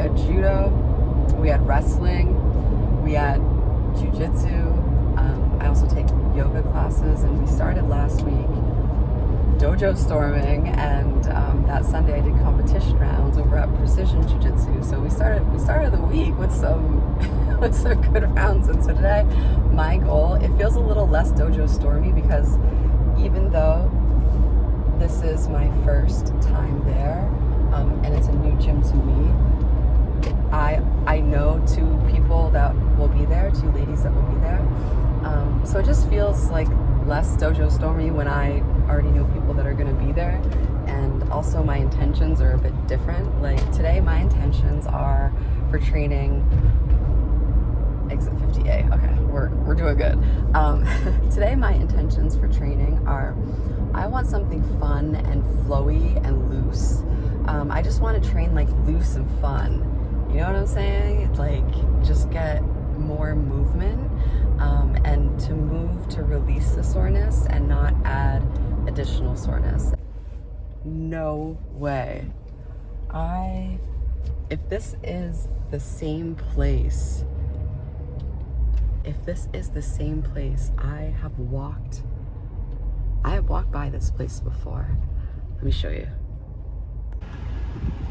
had judo, we had wrestling, we had Jiu-Jitsu. I also take yoga classes, and we started last week dojo storming, and that Sunday I did competition rounds over at Precision Jiu-Jitsu. So we started the week with some with some good rounds. And so today, my goal, it feels a little less dojo stormy because even though this is my first time there, and it's a new gym to me, I know two people that will be there, two ladies that will be there. So it just feels like less dojo stormy when I already know people that are going to be there. And also my intentions are a bit different. Like today, my intentions are for training. Exit 50A. Okay, we're doing good. Today, my intentions for training are, I want something fun and flowy and loose. I just want to train like loose and fun. You know what I'm saying? Like just get more movement, and to move to release the soreness and not add additional soreness. No way. If this is the same place, I have walked by this place before. Let me show you.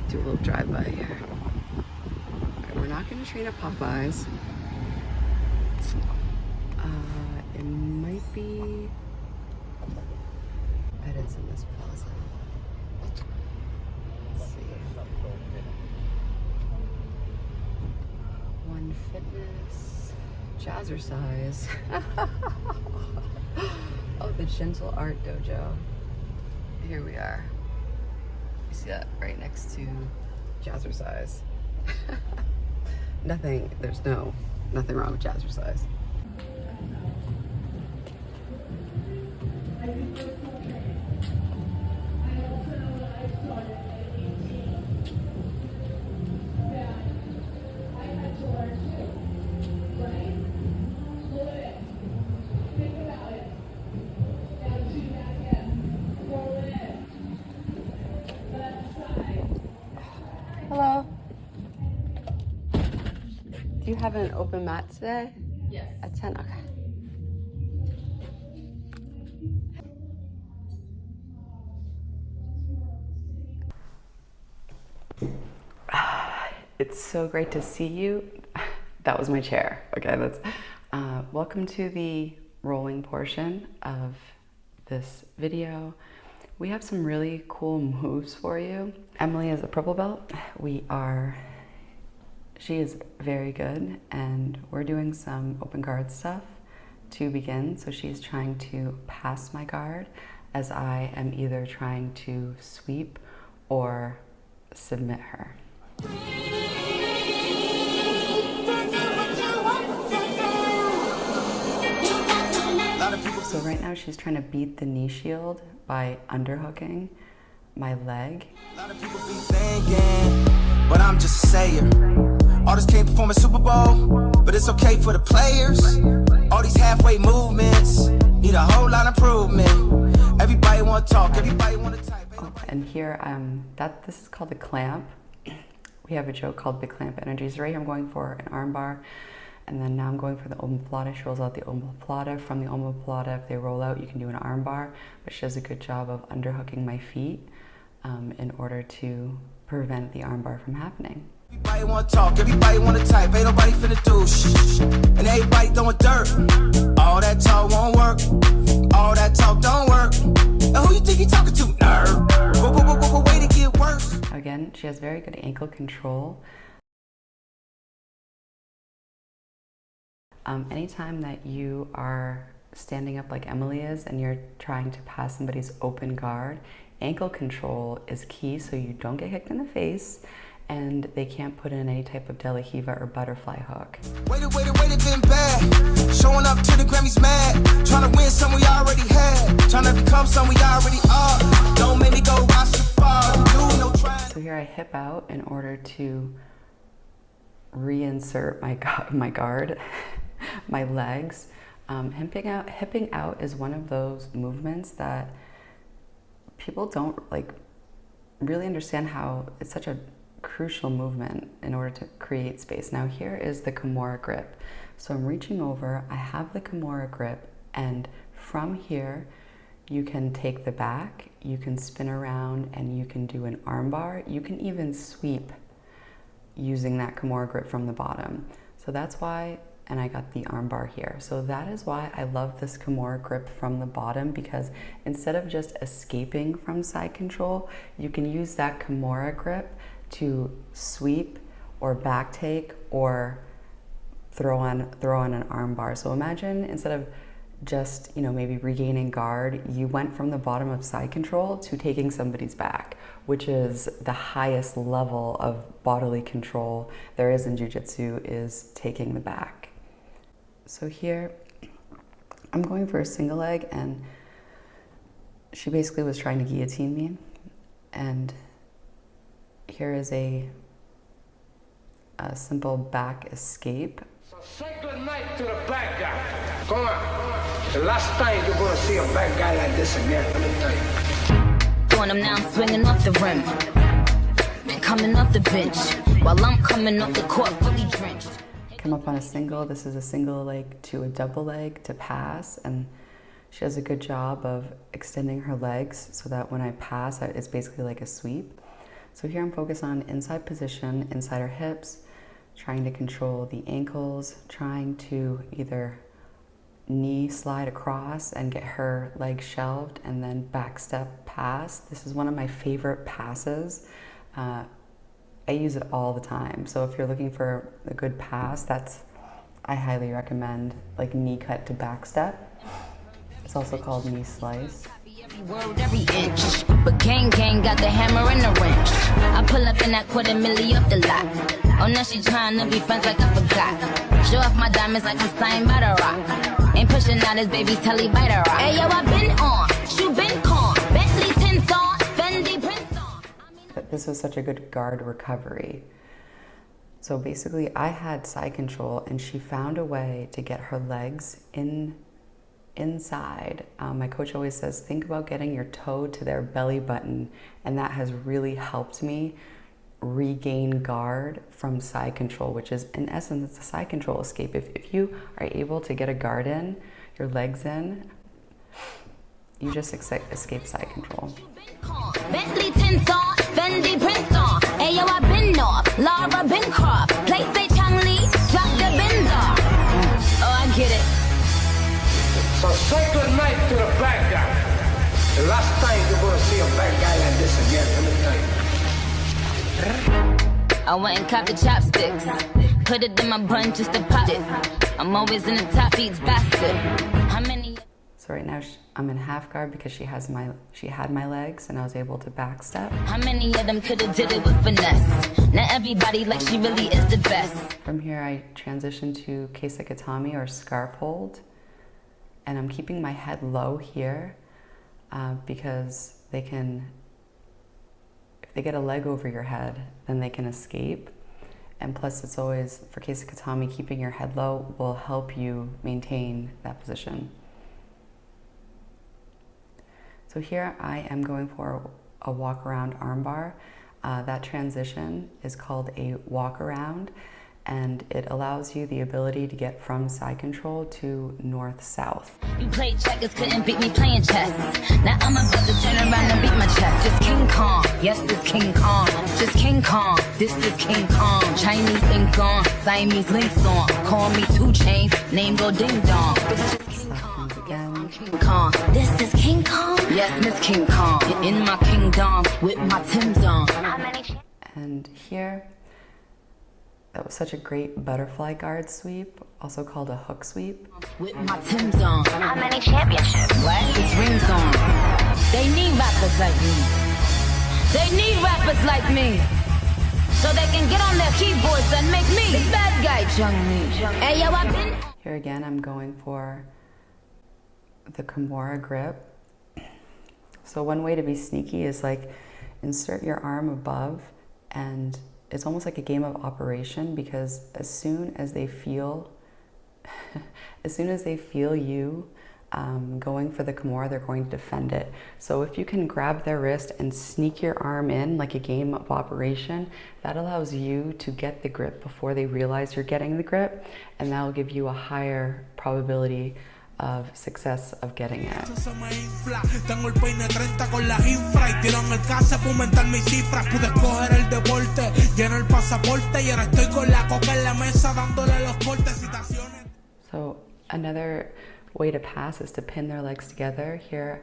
Do a little drive-by here. All right, we're not going to train at Popeyes. It might be that it's in this plaza. Let's see. One Fitness, Jazzercise. Oh, the Gentle Art Dojo. Here we are. You see that right next to Jazzercise. There's nothing wrong with Jazzercise. Hello. Do you have an open mat today? Yes. At 10? Okay. It's so great to see you. That was my chair. Okay, that's welcome to the rolling portion of this video. We have some really cool moves for you. Emily is a purple belt. She is very good, and we're doing some open guard stuff to begin. So she's trying to pass my guard as I am either trying to sweep or submit her. So right now she's trying to beat the knee shield by underhooking my leg. A lot of people be thinking, but I'm just a sayer. Artists can't perform a Super Bowl, but it's okay for the players. All these halfway movements need a whole lot of improvement. Everybody want to talk, everybody want to type. Oh, and here, this is called a clamp. We have a joke called Big Clamp Energies. Right here I'm going for an arm bar, and then now I'm going for the omoplata. She rolls out the omoplata. From the omoplata, if they roll out, you can do an arm bar, but she does a good job of underhooking my feet in order to prevent the arm bar from happening. Everybody want to talk, everybody want to type, ain't nobody finna do shh. And everybody throwing dirt. All that talk won't work. All that talk don't work. And who you think you talking to, nerd? Way to get worse. Again, she has very good ankle control. Anytime that you are standing up like Emily is and you're trying to pass somebody's open guard, ankle control is key so you don't get kicked in the face and they can't put in any type of De La Hiva or butterfly hook. Wait, been bad. Showing up to the Grammys mad. Trying to win some we already had. Trying to become some we already are. Don't make me go watch the fall. Do no trying. So here I hip out in order to reinsert my guard, my legs. Hipping out is one of those movements that people don't really understand how it's such a crucial movement in order to create space. Now here is the Kimura grip. So I'm reaching over, I have the Kimura grip, and from here you can take the back, you can spin around, and you can do an arm bar. You can even sweep using that Kimura grip from the bottom. So that's why, and I got the arm bar here. So that is why I love this Kimura grip from the bottom, because instead of just escaping from side control, you can use that Kimura grip to sweep or back take or throw on an arm bar. So imagine instead of just, you know, maybe regaining guard, you went from the bottom of side control to taking somebody's back, which is the highest level of bodily control there is in Jiu-Jitsu, is taking the back. So here, I'm going for a single leg, and she basically was trying to guillotine me. And here is a simple back escape. So say good night to the bad guy. Come on. The last time you're gonna see a bad guy like this again, let me tell you. Doing them now, I'm swinging off the rim. Been coming off the bench while I'm coming off the court fully drenched. Come up on a single. This is a single leg to a double leg to pass, and she does a good job of extending her legs so that when I pass, it's basically like a sweep. So here I'm focused on inside position, inside her hips, trying to control the ankles, trying to either knee slide across and get her leg shelved, and then back step pass. This is one of my favorite passes. I use it all the time. So if you're looking for a good pass, I highly recommend like knee cut to back step. It's also called knee slice. Every word, every inch. But gang got the hammer and the wrench. I pull up in that $250,000 off the lot. Oh, now she trying to be friends like I forgot. Show off my diamonds like I'm signed by the rock. Ain't pushing out his baby's telly by the rock. Hey yo, I been on, shoe been con, Bentley tints on, Fendi prints on. This was such a good guard recovery. So basically I had side control, and she found a way to get her legs inside. My coach always says, think about getting your toe to their belly button, and that has really helped me regain guard from side control, which is in essence, it's a side control escape. If you are able to get a guard in, your legs in, you just escape side control. Bentley tints on, Fendi prints on. Ayo, I been off, Lara been cropped. Play say Chang Lee, drop the bins off. Oh, I get it. So say good night to the bad guy. The last time you're gonna see a bad guy like this again, let me tell you. I went and copped the chopsticks, put it in my bun just to pop it. I'm always in the top seats basket. How many? So right now I'm in half guard because she had my legs, and I was able to back step. How many of them could have did it with finesse? Not everybody like she really is the best. From here I transition to keisekatami, or scarf hold, and I'm keeping my head low here because if they get a leg over your head, then they can escape. And plus, it's always, for keisekatami, keeping your head low will help you maintain that position. So here I am going for a walk around armbar. That transition is called a walk around, and it allows you the ability to get from side control to north-south. You played checkers, couldn't beat me playing chess. Now I'm about to turn around and beat my chest. Just King Kong, yes, this King Kong. Just King Kong, this is King Kong. Chinese ink on, Siamese links on. Call me 2 Chains, name go ding dong. This is King Kong, again. King Kong. This is King Kong, yes, Miss King Kong. In my kingdom, with my Tim's on. And here, that was such a great butterfly guard sweep, also called a hook sweep. With my Tim's on. How many championships? What? 6 rings on. They need rappers like me. They need rappers like me. So they can get on their keyboards and make me the bad guy, Chung-Li. Hey, yo, I've been... Here again, I'm going for the Kimura grip. So one way to be sneaky is like insert your arm above, and it's almost like a game of operation, because as soon as they feel you going for the Kimura, they're going to defend it. So if you can grab their wrist and sneak your arm in like a game of operation, that allows you to get the grip before they realize you're getting the grip, and that will give you a higher probability of success of getting it. So another way to pass is to pin their legs together. Here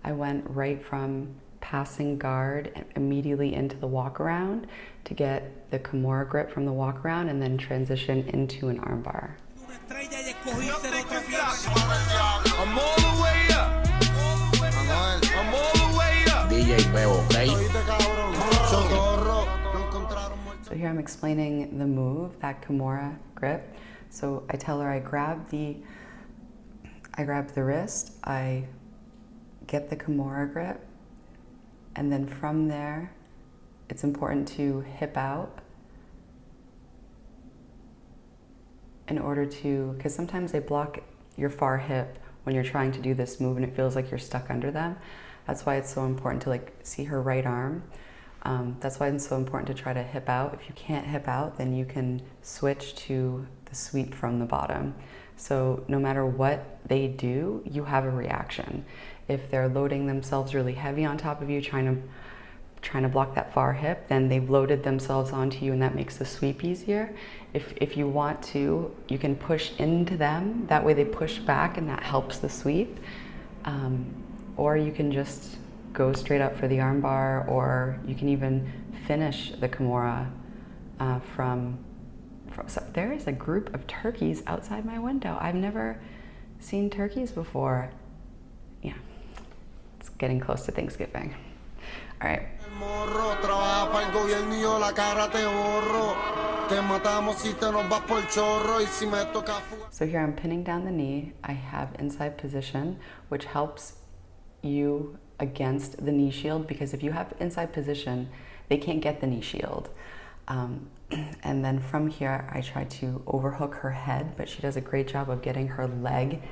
I went right from passing guard and immediately into the walk around to get the Kimura grip from the walk around, and then transition into an arm bar. I'm all the way up. I'm all the way up. So here I'm explaining the move, that Kimura grip. So I tell her I grab the wrist, I get the Kimura grip, and then from there, it's important to hip out in order to, because sometimes they block your far hip when you're trying to do this move and it feels like you're stuck under them. That's why it's so important to like see her right arm. That's why it's so important to try to hip out. If you can't hip out, then you can switch to the sweep from the bottom. So no matter what they do, you have a reaction. If they're loading themselves really heavy on top of you, trying to block that far hip, then they've loaded themselves onto you, and that makes the sweep easier. If you want to, you can push into them. That way they push back, and that helps the sweep. Or you can just go straight up for the arm bar, or you can even finish the Kimura so there is a group of turkeys outside my window. I've never seen turkeys before. Yeah, it's getting close to Thanksgiving. All right. So here I'm pinning down the knee. I have inside position, which helps you against the knee shield, because if you have inside position, they can't get the knee shield. And then from here, I try to overhook her head, but she does a great job of getting her leg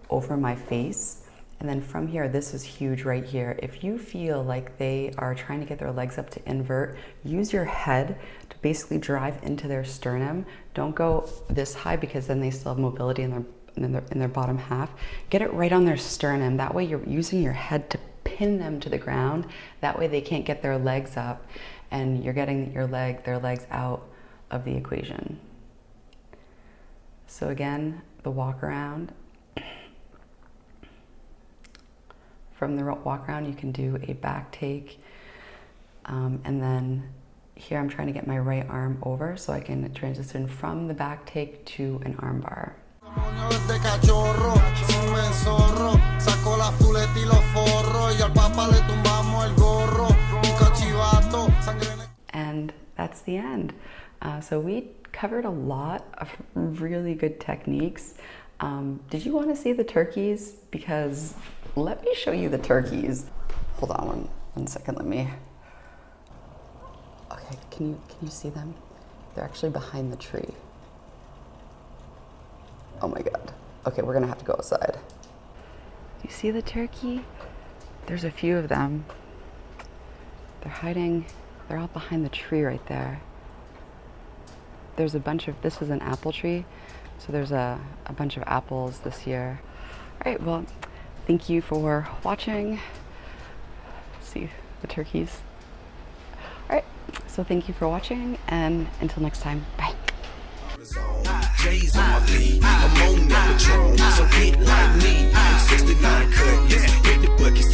over my face. And then from here, this is huge right here. If you feel like they are trying to get their legs up to invert, use your head to basically drive into their sternum. Don't go this high, because then they still have mobility in their bottom half. Get it right on their sternum. That way you're using your head to pin them to the ground. That way they can't get their legs up, and you're getting their legs out of the equation. So again, the walk around. From the walk around, you can do a back take. And then here I'm trying to get my right arm over so I can transition from the back take to an arm bar. And that's the end. So we covered a lot of really good techniques. Did you want to see the turkeys? Because let me show you the turkeys. Hold on one second, okay, can you see them? They're actually behind the tree. Oh my God. Okay, we're gonna have to go outside. Do you see the turkey? There's a few of them. They're hiding, they're all behind the tree right there. There's a bunch of, this is an apple tree, so there's a bunch of apples this year. All right, well, thank you for watching. See the turkeys. All right, so thank you for watching, and until next time, bye. J's on my feet, I'm on the Patron, so get like me. 69 cut, let's hit the bucket.